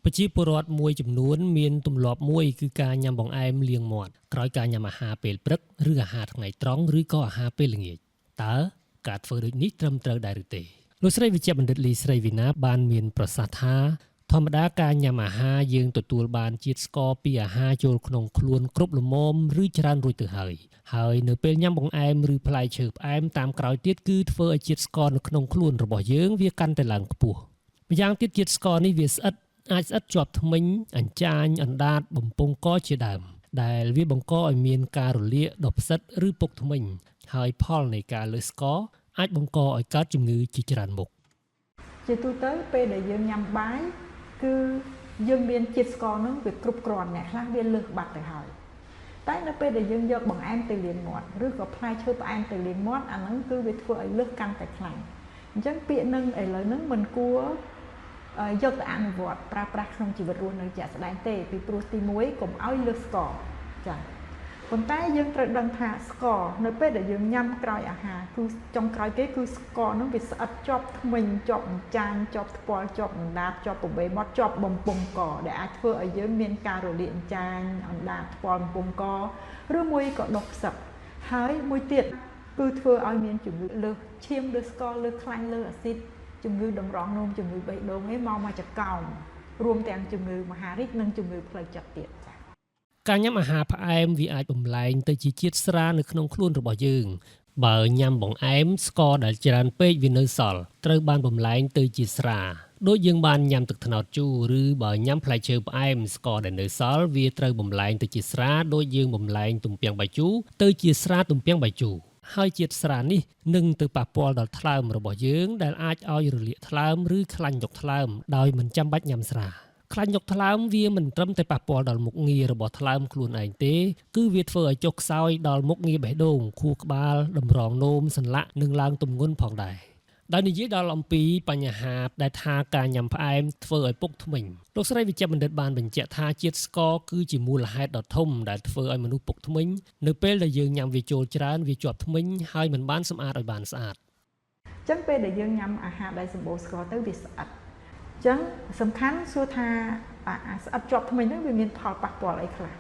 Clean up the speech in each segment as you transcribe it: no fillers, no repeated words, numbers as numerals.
ប្រជាពលរដ្ឋមួយចំនួនមានទម្លាប់មួយគឺការញ៉ាំបង្អែមលាងមាត់ក្រោយការញ៉ាំអាហារពេលព្រឹកឬអាហារថ្ងៃត្រង់ឬក៏អាហារពេលល្ងាចតើការធ្វើដូចនេះត្រឹមត្រូវដែរឬទេលោកស្រីវិជ្ជបណ្ឌិតលីស្រីវីណាបានមានប្រសាសន៍ថាធម្មតាការញ៉ាំអាហារយើងទទួលបានជាតិស្ករពីអាហារចូលក្នុងខ្លួនគ្រប់ល្មមឬច្រើនរួចទៅហើយនៅពេលញ៉ាំបង្អែមឬផ្លែឈើផ្អែមតាមក្រោយទៀតគឺធ្វើឲ្យជាតិស្ករនៅក្នុងខ្លួនរបស់យើងវាកាន់តែឡើងខ្ពស់ម្យ៉ាងទៀតជាតិស្ករនេះវាអាចស្អិតជាប់ធ្មេញអញ្ចាញអណ្ដាតបំពង់កជាដើមដែលវាបង្កឲ្យមានការរលាកដុះផ្សិតឬពុកធ្មេញហើយផលនៃការលើសស្ករអាចបង្កឲ្យកើតជំងឺជាច្រើនមុខជាទូទៅពេលដែលយើងញ៉ាំបាយគឺយើងមានជាតិស្ករនោះវាគ្រប់គ្រាន់អ្នកខ្លះវាលើសបាត់ទៅហើយតែនៅពេលដែលយើងយកបង្អែមទៅលាងមាត់ឬក៏ផ្លែឈើផ្អែមទៅលាងមាត់អាហ្នឹងគឺវាធ្វើឲ្យលើសកាន់តែខ្លាំងអញ្ចឹងពាក្យនឹងឥឡូវហ្នឹងមិនគួរយកទៅអនុវត្តប្រើប្រាស់ក្នុងជីវិតរស់នៅជាក់ស្ដែងទេពីព្រោះទី1កុំឲ្យលើសស្ករចា៎ប៉ុន្តែយើងត្រូវដឹងថាស្ករនៅពេលដែលយើងញ៉ាំក្រោយអាហារគឺចុងក្រោយគេគឺស្ករហ្នឹងវាស្អិតជាប់ធ្មេញជាប់អញ្ចាញជាប់ថ្ពាល់ជាប់អណ្ដាតជាប់បបេមាត់ជាប់បំពង់កដែលអាចធ្វើឲ្យយើងមានការរលាកអញ្ចាញអណ្ដាតថ្ពាល់បំពង់កឬមួយក៏ដុះផ្សិតហើយមួយទៀតគឺធ្វើឲ្យមានជំងឺលើសឈាមលើសស្ករលើសខ្លាញ់លើសអាស៊ីតជំងឺតម្រងនោមជំងឺបេះដូងនេះមកចកោមរួមទាំងជំងឺមហារីកនិងជំងឺផ្លូវចិត្តទៀតការញ៉ាំអាហារផ្អែមវាអាចបំលែងទៅជាជាតិស្រានៅក្នុងខ្លួនរបស់យើងបើញ៉ាំបង្អែមស្ករដែលច្រើនពេកវានៅសល់ត្រូវបានបំលែងទៅជាស្រាដូចយើងបានញ៉ាំទឹកត្នោតជូរឬបើញ៉ាំផ្លែឈើផ្អែមស្ករដែលនៅសល់វាត្រូវបំលែងទៅជាស្រាដូចយើងបំលែងទំពាំងបាយជូរទៅជាស្រាទំពាំងបាយជូរហើយជាតិស្រានេះនឹងទៅប៉ះពាល់ដល់ថ្លើមរបស់យើងដែលអាចឲ្យរលាកថ្លើមឬខ្លាញ់យកថ្លើមដោយមិនចាំបាច់ញ៉ាំស្រាខ្លាញ់យកថ្លើមវាមិនត្រឹមតែប៉ះពាល់ដល់មុខងាររបស់ថ្លើមខ្លួនឯងទេគឺវាធ្វើឲ្យចុះខ្សោយដល់មុខងារបេះដូងខួរក្បាលតម្រងនោមសន្លាក់និងឡើងទម្ងន់ផងដែរដោយនិយាយដល់អំពីបញ្ហាដែលថាការញ៉ាំផ្អែមធ្វើឲ្យពុកធ្មេញលោកស្រីវិជ្ជបណ្ឌិតបានបញ្ជាក់ថាជាតិស្ករគឺជាមូលហេតុដ៏ធំដែលធ្វើឲ្យមនុស្សពុកធ្មេញនៅពេលដែលយើងញ៉ាំវាចូលច្រើនវាជាប់ធ្មេញហើយមិនបានសម្អាតឲ្យបានស្អាតអញ្ចឹងពេលដែលយើងញ៉ាំអាហារដែលសម្បូរស្ករទៅវាស្អិតអញ្ចឹងសំខាន់សួរថាស្អិតជាប់ធ្មេញហ្នឹងវាមានផលប៉ះពាល់អីខ្លះ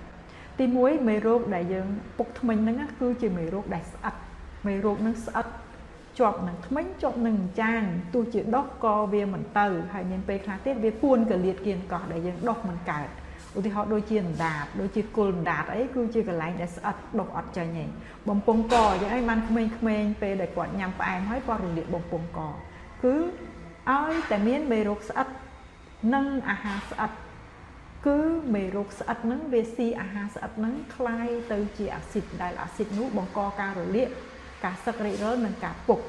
ទី1មេរោគដែលយើងពុកធ្មេញហ្នឹងគឺជាមេរោគដែលស្អិតមេរោគហ្នឹងស្អិតជាប់នឹងធ្មេញជាប់នឹងចាញទោះជាដុសក៏វាមិនទៅហើយមានពេលខ្លះទៀតវាពួនកលៀតគៀនកោះដែលយើងដុសមិនកើតឧទាហរណ៍ដូចជាអណ្ដាតដូចជាគល់អណ្ដាតអីគឺជាកន្លែងដែលស្អិតដុសអត់ចេញទេបំពង់កអញ្ចឹងឯងបានក្មេងៗពេលដែលគាត់ញ៉ាំផ្អែមហើយគាត់រលាកបំពង់កគឺឲ្យតែមានមេរោគស្អិតនិងអាហារស្អិតគឺមេរោគស្អិតហ្នឹងវាស៊ីអាហារស្អិតហ្នឹងคล้ายទៅជាអាស៊ីតដែលអាស៊ីតនោះបង្កការរលាកការសឹករិចរលនិងការពុក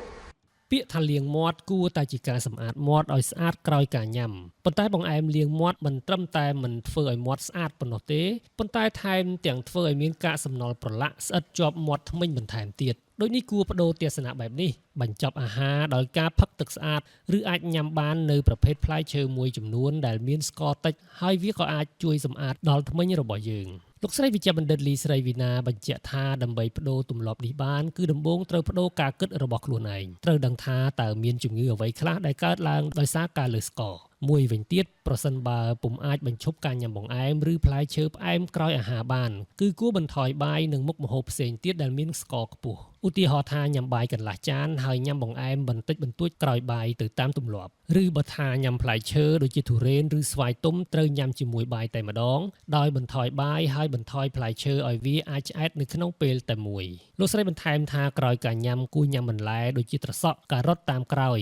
ពាក្យថាលាងមាត់គួរតែជាការសម្អាតមាត់ឲ្យស្អាតក្រោយការញ៉ាំប៉ុន្តែបង្អែមលាងមាត់មិនត្រឹមតែមិនធ្វើឲ្យមាត់ស្អាតប៉ុណ្ណោះទេប៉ុន្តែថែមទាំងធ្វើឲ្យមានកាកសំណល់ប្រឡាក់ស្អិតជាប់មាត់ធ្មេញបន្ថែមទៀតដូចនេះគួរបដូរទស្សនៈបែបនេះបញ្ចប់អាហារដោយការផឹកទឹកស្អាតឬអាចញ៉ាំបាននៅប្រភេទផ្លែឈើមួយចំនួនដែលមានស្ករតិចហើយវាក៏អាចជួយសម្អាតដល់ធ្មេញរបស់យើងលោកស្រីវិជ្ជបណ្ឌិតលីស្រីវីណាបញ្ជាក់ថាដើម្បីបដូរទម្លាប់នេះបានគឺដំបូងត្រូវបដូរការគិតរបស់ខ្លួនឯងត្រូវដឹងថាតើមានជំងឺអ្វីខ្លះដែលកើតឡើងដោយសារការលើសស្ករមួយវិញទៀតប្រសិនបើពុំអាចបញ្ឈប់ការញ៉ាំបង្អែមឬផ្លែឈើផ្អែមក្រោយអាហារបានគឺគួរបន្ថយបាយនិងមុខម្ហូបផ្សេងទៀតដែលមានស្ករខ្ពស់ឧទាហរណ៍ថាញ៉ាំបាយកន្លះចានហើយញ៉ាំបង្អែមបន្តិចបន្តួចក្រោយបាយទៅតាមទម្លាប់ឬបើថាញ៉ាំផ្លែឈើដូចជាទុរេនឬស្វាយទុំត្រូវញ៉ាំជាមួយបាយតែម្ដងដោយបន្ថយបាយហើយបន្ថយផ្លែឈើឲ្យវាអាចឆ្អែតនៅក្នុងពេលតែមួយលោកស្រីបន្ថែមថាក្រោយការញ៉ាំគួរញ៉ាំបន្លែដូចជាត្រសក់ការ៉ុតតាមក្រោយ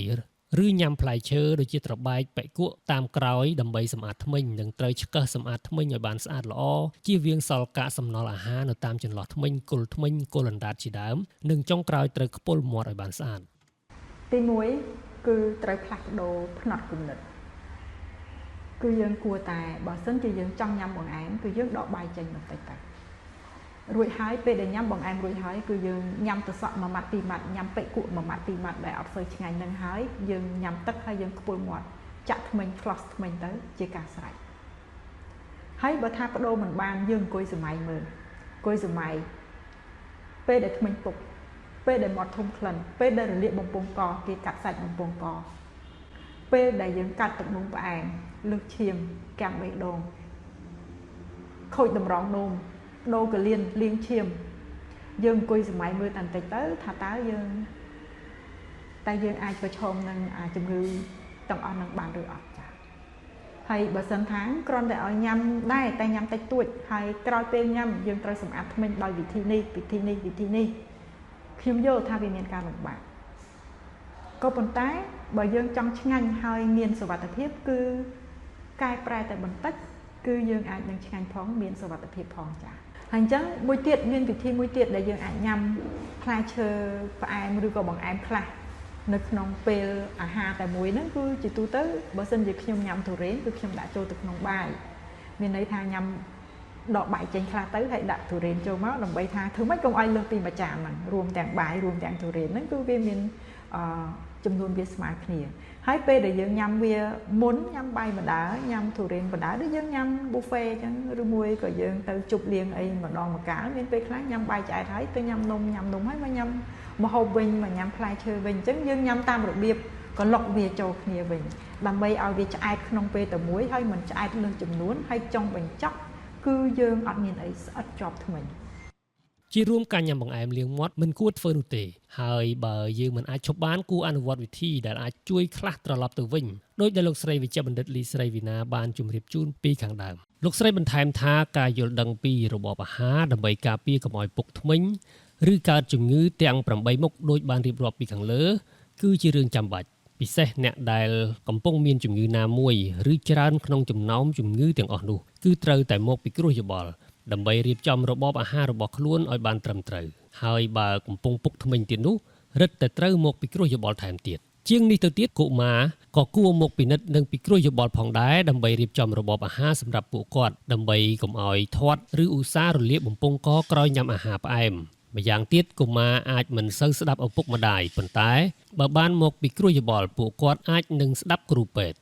ឬញ៉ាំផ្លែឈើដូចជាត្របែកបែកគក់តាមក្រោយដើម្បីសម្អាតធ្មេញនិងត្រូវឆ្កឹះសម្អាតធ្មេញឲ្យបានស្អាតល្អជៀសវាងសល់កាកសំណល់អាហារនៅតាមចន្លោះធ្មេញគល់ធ្មេញគល់អណ្ដាតជាដើមនិងចុងក្រោយត្រូវខ្ពុលមាត់ឲ្យបានស្អាតទី1គឺត្រូវផ្លាស់ប្ដូរផ្នត់គំនិតគឺយើងគួរតែបើសិនជាយើងចង់ញ៉ាំបង្អែមគឺយើងដកបាយចេញបន្តិចទៅរួចហើយពេលដែលញ៉ាំបង្អែមរួចហើយគឺយើងញ៉ាំត្រសក់មួយម៉ាត់ពីរម៉ាត់ញ៉ាំពេកគក់មួយម៉ាត់ពីរម៉ាត់ដែលអត់សូវឆ្ងាញ់នឹងហើយយើងញ៉ាំទឹកហើយយើងខ្ពុលមាត់ចាក់ធ្មេញ floss ធ្មេញទៅជាការស្រេចហើយបើថាបដូរមិនបានយើងអង្គុយសម័យមើលអង្គុយសម័យពេលដែលធ្មេញពុកពេលដែលមាត់ធំក្លិនពេលដែលរលាកបំពង់កគេកាត់សាច់បំពង់កព ពេលដែលយើងកាត់ទឹកនោមផ្អែមលើសឈាមកាំងបេះដូងខូចតម្រងនោមដូរកលៀនលាងឈាមយើងអង្គុយសម័យមើលតែបន្តិចទៅថាតើយើងអាចប្រឈមនឹងជំងឺទាំងអស់នឹងបានឬអត់ចា៎ហើយបើសិនថាគ្រាន់តែឲ្យញ៉ាំដែរតែញ៉ាំតិចតួចហើយក្រោយពេលញ៉ាំយើងត្រូវសម្អាតធ្មេញដោយវិធីនេះខ្ញុំយល់ថាវាមានការលំបាកក៏ប៉ុន្តែបើយើងចង់ឆ្ងាញ់ហើយមានសុវត្ថិភាពគឺកែប្រែតែបន្តិចគឺយើងអាចនឹងឆ្ងាញ់ផងមានសុវត្ថិភាពផងចា៎ហើយអញ្ចឹងមួយទៀតមានវិធីមួយទៀតដែលយើងអាចញ៉ាំផ្លែឈើផ្អែមឬក៏បង្អែមខ្លះនៅក្នុងពេលអាហារតែមួយហ្នឹងគឺជាទូទៅបើសិនជាខ្ញុំញ៉ាំទុរេនគឺខ្ញុំដាក់ចូលទៅក្នុងបាយមានន័យថាញ៉ាំដកបាយចេញខ្លះទៅហើយដាក់ទុរេនចូលមកដើម្បីថាធ្វើម៉េចកុំឲ្យលើសពីមួយចានហ្នឹងរួមទាំងបាយរួមទាំងទុរេនហ្នឹងគឺវាមានចំនួនវាស្មើគ្នាហើយពេលដែលយើងញ៉ាំវាមុនញ៉ាំបាយម្ដងញ៉ាំទុរេនម្ដងឬយើងញ៉ាំ buffet អញ្ចឹងឬមួយក៏យើងទៅជប់លៀងអីម្ដងម្កាលមានពេលខ្លះញ៉ាំបាយឆ្អែតហើយទៅញ៉ាំនំហើយមកញ៉ាំម្ហូបវិញមកញ៉ាំផ្លែឈើវិញអញ្ចឹងយើងញ៉ាំតាមរបៀបក៏លុកវាចូលគ្នាវិញដើម្បីឲ្យវាឆ្អែតក្នុងពេលតែមួយហើយមិនឆ្អែតលើសចំនួនហើយចុងបញ្ចប់គឺយើងអត់មានអីស្អិតជាប់ធ្មេញជារួមការញ៉ាំបង្អែមលាងមាត់មិនគួរធ្វើនោះទេហើយបើយើងមិនអាចឈប់បានគួរអនុវត្តវិធីដែលអាចជួយខ្លះត្រឡប់ទៅវិញដោយដែលលោកស្រីវិជ្ជបណ្ឌិតលីស្រីវីណាបានជម្រាបជូនពីខាងដើមលោកស្រីបន្ថែមថាការយល់ដឹងពីរបបអាហារដើម្បីការពារកុំឲ្យពុកធ្មេញឬកើតជំងឺទាំង8មុខដូចបានរៀបរាប់ពីខាងលើគឺជារឿងចាំបាច់ពិសេសអ្នកដែលកំពុងមានជំងឺណាមួយឬច្រើនក្នុងចំណោមជំងឺទាំងអស់នោះគឺត្រូវតែមកពិគ្រោះយោបល់ដើម្បីរៀបចំរបបអាហាររបស់ខ្លួនឲ្យបានត្រឹមត្រូវហើយបើកំពុងពុកធ្មេញទៀតនោះរឹតតែត្រូវមកពិគ្រោះយោបល់ថែមទៀតជាងនេះទៅទៀតកុមារក៏គួរមកពិនិត្យនិងពិគ្រោះយោបល់ផងដែរដើម្បីរៀបចំរបបអាហារសម្រាប់ពួកគាត់ដើម្បីកុំឲ្យធាត់ឬឧស្សាហ៍រលាកបំពង់កក្រោយញ៉ាំអាហារផ្អែមម្យ៉ាងទៀតកុមារអាចមិនសូវស្ដាប់ឪពុកម្ដាយប៉ុន្តែបើបានមកពិគ្រោះយោបល់ពួកគាត់អាចនឹងស្ដាប់គ្រូពេទ្យ